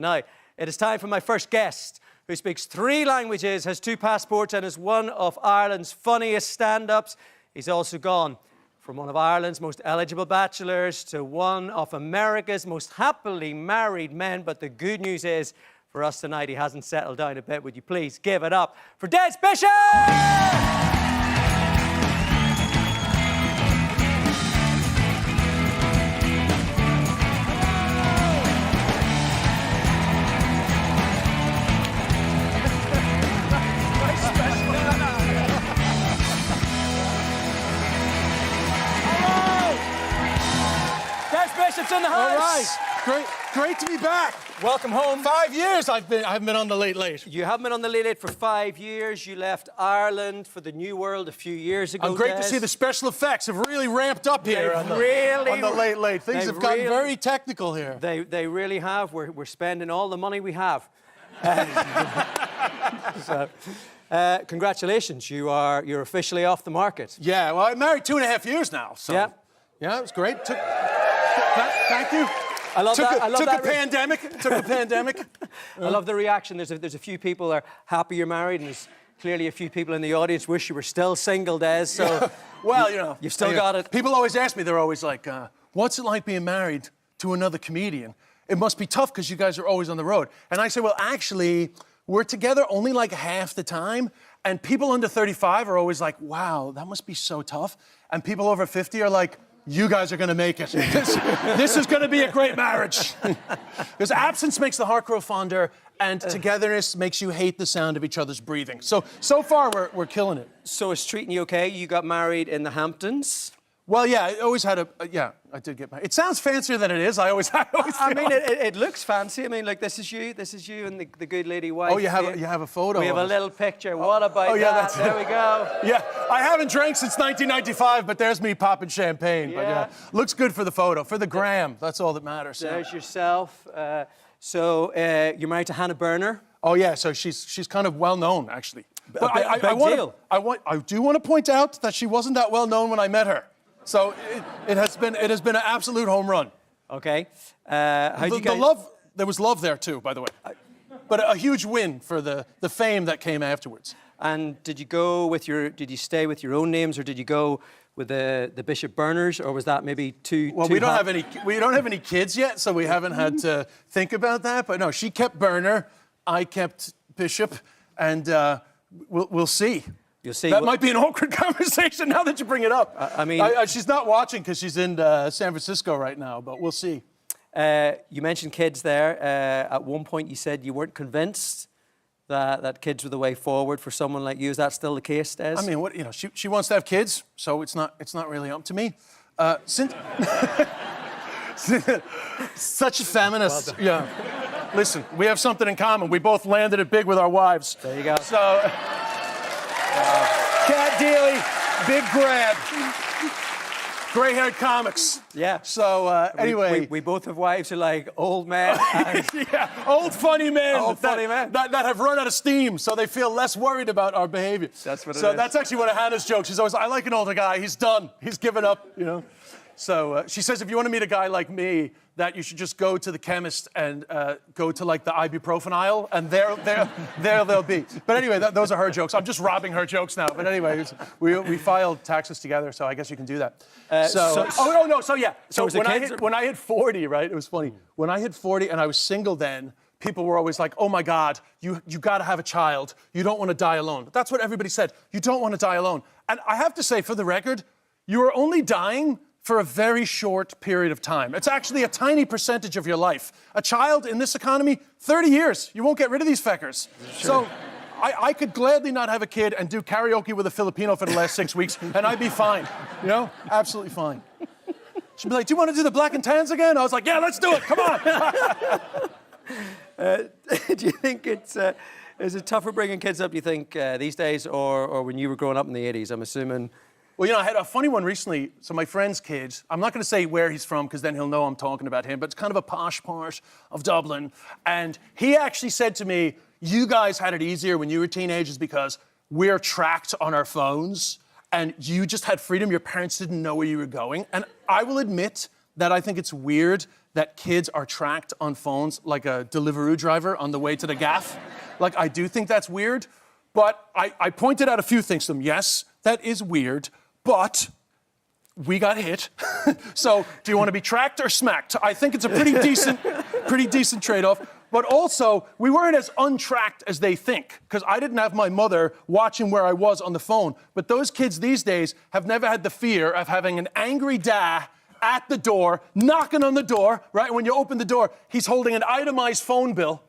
Now, it is time for my first guest, who speaks 3 languages, has 2 passports, and is one of Ireland's funniest stand-ups. He's also gone from one of Ireland's most eligible bachelors to one of America's most happily married men. But the good news is, for us tonight, he hasn't settled down a bit. Would you please give it up for Des Bishop? Bishop's in the house. All right. Great to be back. Welcome home. 5 years I haven't been on the Late Late. You haven't been on the Late Late for 5 years. You left Ireland for the New World a few years ago. Great to see the special effects have really ramped up here on the Late Late. Things have gotten very technical here. They really have. We're spending all the money we have. Congratulations. You're officially off the market. Yeah, well, I'm married 2.5 years now. So. Yeah, it was great. Thank you. I love that. Took a pandemic. I love the reaction. There's a few people that are happy you're married, and there's clearly a few people in the audience wish you were still single, Des. So, well, you've still got it. People always ask me. They're always like, "What's it like being married to another comedian? It must be tough because you guys are always on the road." And I say, "Well, actually, we're together only like half the time." And people under 35 are always like, "Wow, that must be so tough." And people over 50 are like, "You guys are going to make it. This is going to be a great marriage." Because absence makes the heart grow fonder, and togetherness makes you hate the sound of each other's breathing. So far, we're killing it. So it's treating you okay? You got married in the Hamptons? Well, yeah, I always had I did get married. It sounds fancier than it is. I mean, it looks fancy. I mean, like, this is you and the good lady wife. Oh, you have a photo. We have a little picture. What about that? There we go. Yeah, I haven't drank since 1995, but there's me popping champagne. Yeah. But looks good for the photo, for the gram. That's all that matters. There's yourself. So you're married to Hannah Berner. Oh yeah, so she's kind of well known actually. But I do want to point out that she wasn't that well known when I met her. So it has been an absolute home run. Okay. How do you guys... There was love there too, by the way. But a huge win for the fame that came afterwards. And did you stay with your own names, or did you go with the Bishop Berners, or was that maybe too? Well, we don't have any kids yet, so we haven't had to think about that. But no, she kept Berner, I kept Bishop, and we'll see. You'll see. That might be an awkward conversation now that you bring it up. I mean... she's not watching because she's in San Francisco right now, but we'll see. You mentioned kids there. At one point you said you weren't convinced that kids were the way forward for someone like you. Is that still the case, Des? I mean, she wants to have kids, so it's not really up to me. Since such a feminist. Well, yeah. Listen, we have something in common. We both landed it big with our wives. There you go. So... Cat Dealey, big grab. Gray-haired comics. Yeah. So, anyway... We both have wives who are like old men. Yeah, old funny men. Funny men. That have run out of steam, so they feel less worried about our behavior. That's what it is. So that's actually one of Hannah's jokes. She's always, "I like an older guy. He's done. He's given up," So she says, if you want to meet a guy like me, that you should just go to the chemist and go to, like, the ibuprofen aisle, and there they'll be. But anyway, those are her jokes. I'm just robbing her jokes now. But anyway, we filed taxes together, so I guess you can do that. So when I hit 40, right, it was funny. When I hit 40 and I was single then, people were always like, "Oh my God, you got to have a child. You don't want to die alone." But that's what everybody said. You don't want to die alone. And I have to say, for the record, you are only dying for a very short period of time. It's actually a tiny percentage of your life. A child in this economy, 30 years. You won't get rid of these feckers. Sure. So I could gladly not have a kid and do karaoke with a Filipino for the last 6 weeks, and I'd be fine. Absolutely fine. She'd be like, "Do you want to do the black and tans again?" I was like, "Yeah, let's do it. Come on." Do you think is it tougher bringing kids up, do you think, these days, or when you were growing up in the 80s? I'm assuming... Well, I had a funny one recently. So my friend's kid, I'm not going to say where he's from because then he'll know I'm talking about him, but it's kind of a posh part of Dublin. And he actually said to me, "You guys had it easier when you were teenagers because we're tracked on our phones and you just had freedom. Your parents didn't know where you were going." And I will admit that I think it's weird that kids are tracked on phones like a Deliveroo driver on the way to the gaff. Like, I do think that's weird, but I pointed out a few things to them. Yes, that is weird, but we got hit. So do you want to be tracked or smacked? I think it's a pretty decent trade-off. But also, we weren't as untracked as they think, because I didn't have my mother watching where I was on the phone. But those kids these days have never had the fear of having an angry dad at the door, knocking on the door, right? When you open the door, he's holding an itemized phone bill.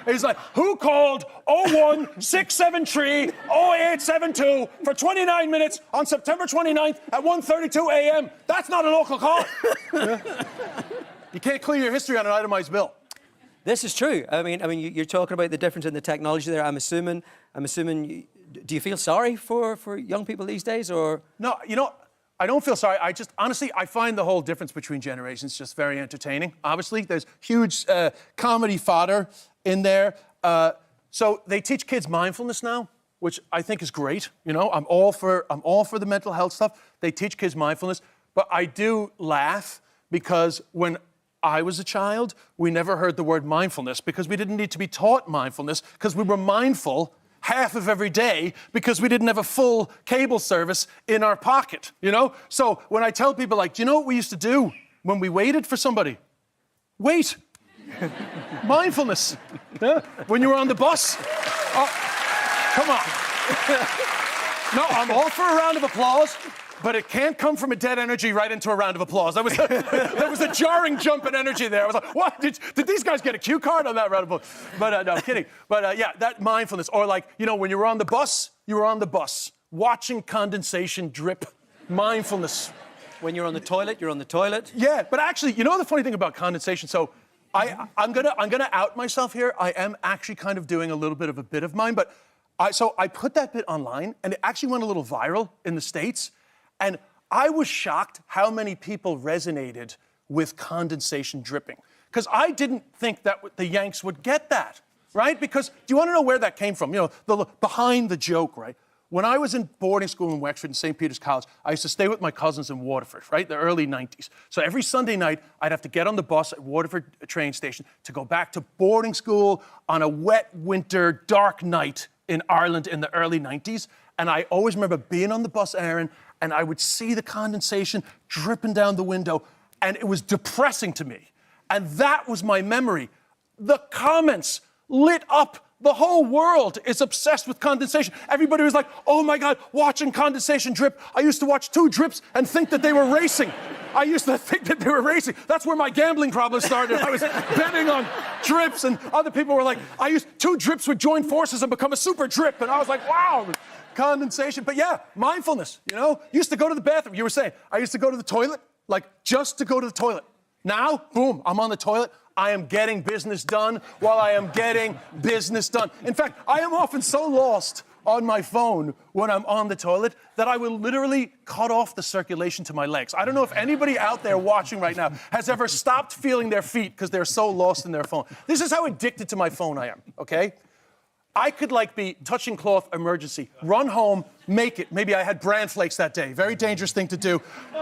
He's like, who called 01673-0872 for 29 minutes on September 29th at 1:32 a.m.? That's not a local call. You can't clear your history on an itemized bill. This is true. I mean, you're talking about the difference in the technology there. I'm assuming. Do you feel sorry for young people these days, or? No, I don't feel sorry. Honestly, I find the whole difference between generations just very entertaining. Obviously, there's huge comedy fodder in there. So they teach kids mindfulness now, which I think is great. I'm all for the mental health stuff. They teach kids mindfulness, but I do laugh because when I was a child, we never heard the word mindfulness because we didn't need to be taught mindfulness because we were mindful half of every day because we didn't have a full cable service in our pocket, So when I tell people, like, do you know what we used to do when we waited for somebody? Wait. Mindfulness. Yeah? When you were on the bus. Oh, come on. No, I'm all for a round of applause, but it can't come from a dead energy right into a round of applause. There was a jarring jump in energy there. I was like, what? Did these guys get a cue card on that round of applause? But no, I'm kidding. But yeah, that mindfulness. Or like, when you were on the bus, watching condensation drip. Mindfulness. When you're on the toilet, you're on the toilet. Yeah, but actually, the funny thing about condensation? So I'm gonna out myself here. I am actually kind of doing a little bit of mine, but I put that bit online, and it actually went a little viral in the States. And I was shocked how many people resonated with condensation dripping. Because I didn't think that the Yanks would get that, right? Because do you want to know where that came from? Behind the joke, right? When I was in boarding school in Wexford and St. Peter's College, I used to stay with my cousins in Waterford, right? The early 90s. So every Sunday night, I'd have to get on the bus at Waterford train station to go back to boarding school on a wet winter, dark night in Ireland in the early 90s. And I always remember being on the bus, Aaron, and I would see the condensation dripping down the window, and it was depressing to me. And that was my memory. The comments lit up. The whole world is obsessed with condensation. Everybody was like, oh my God, watching condensation drip. I used to watch 2 drips and think that they were racing. That's where my gambling problem started. I was betting on drips, and other people were like, 2 drips would join forces and become a super drip. And I was like, wow. Condensation. But yeah, mindfulness, used to go to the bathroom. You were saying, I used to go to the toilet, just to go to the toilet. Now, boom, I'm on the toilet. I am getting business done while I am getting business done. In fact, I am often so lost on my phone when I'm on the toilet that I will literally cut off the circulation to my legs. I don't know if anybody out there watching right now has ever stopped feeling their feet because they're so lost in their phone. This is how addicted to my phone I am, okay? I could be touching cloth emergency, run home, make it. Maybe I had bran flakes that day. Very dangerous thing to do.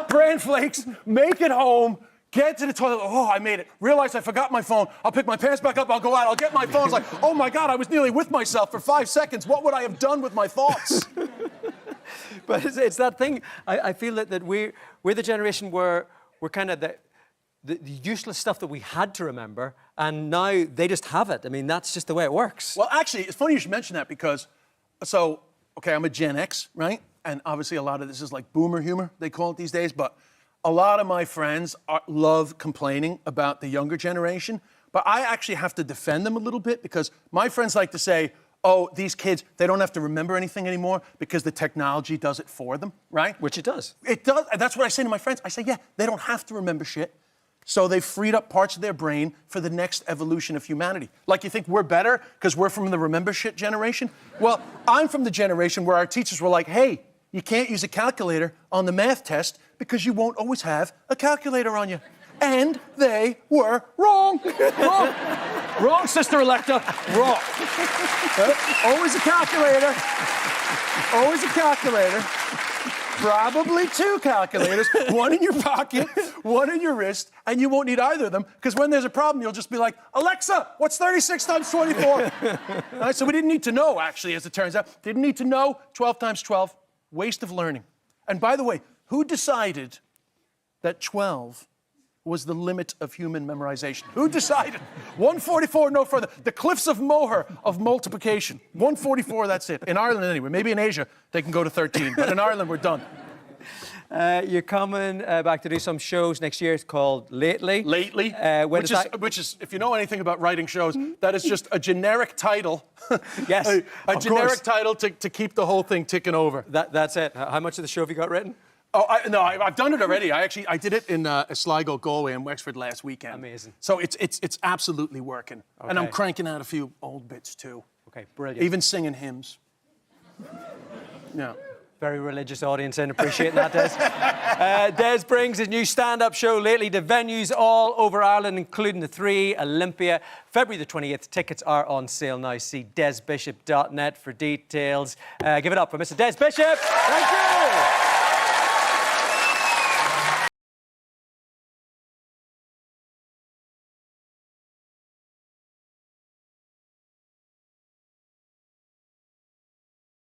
Bran flakes, make it home, get to the toilet. Oh, I made it. Realize I forgot my phone. I'll pick my pants back up. I'll go out. I'll get my phone. It's like, oh my God, I was nearly with myself for 5 seconds. What would I have done with my thoughts? But it's that thing. I feel that we're the generation where we're kind of the useless stuff that we had to remember, and now they just have it. I mean, that's just the way it works. Well, actually, it's funny you should mention that because, okay, I'm a Gen X, right? And obviously a lot of this is like boomer humor, they call it these days, but a lot of my friends love complaining about the younger generation, but I actually have to defend them a little bit because my friends like to say, oh, these kids, they don't have to remember anything anymore because the technology does it for them, right? Which it does. It does. That's what I say to my friends. I say, yeah, they don't have to remember shit. So they've freed up parts of their brain for the next evolution of humanity. Like, you think we're better because we're from the remember shit generation? Well, I'm from the generation where our teachers were like, hey, you can't use a calculator on the math test because you won't always have a calculator on you. And they were wrong. Wrong. Wrong, Sister Electa. Wrong. Always a calculator. Always a calculator. Probably 2 calculators, one in your pocket, one in your wrist, and you won't need either of them, because when there's a problem, you'll just be like, Alexa, what's 36 times 24? All right, so we didn't need to know, actually, as it turns out. Didn't need to know 12 times 12. Waste of learning. And by the way, who decided that 12 was the limit of human memorization? Who decided? 144, no further. The cliffs of Moher of multiplication. 144, that's it. In Ireland, anyway. Maybe in Asia, they can go to 13. But in Ireland, we're done. You're coming back to do some shows next year. It's called Lately. Lately, which is, if you know anything about writing shows, that is just a generic title. Yes, a generic title to keep the whole thing ticking over. That's it. How much of the show have you got written? Oh, I've done it already. I did it in Sligo, Galway, and Wexford last weekend. Amazing. So it's absolutely working. Okay. And I'm cranking out a few old bits too. Okay, brilliant. Even singing hymns. Yeah. Very religious audience and appreciate that, Des. Des brings his new stand-up show Lately to venues all over Ireland, including the 3, Olympia. February the 28th. Tickets are on sale now. See desbishop.net for details. Give it up for Mr. Des Bishop. Thank you.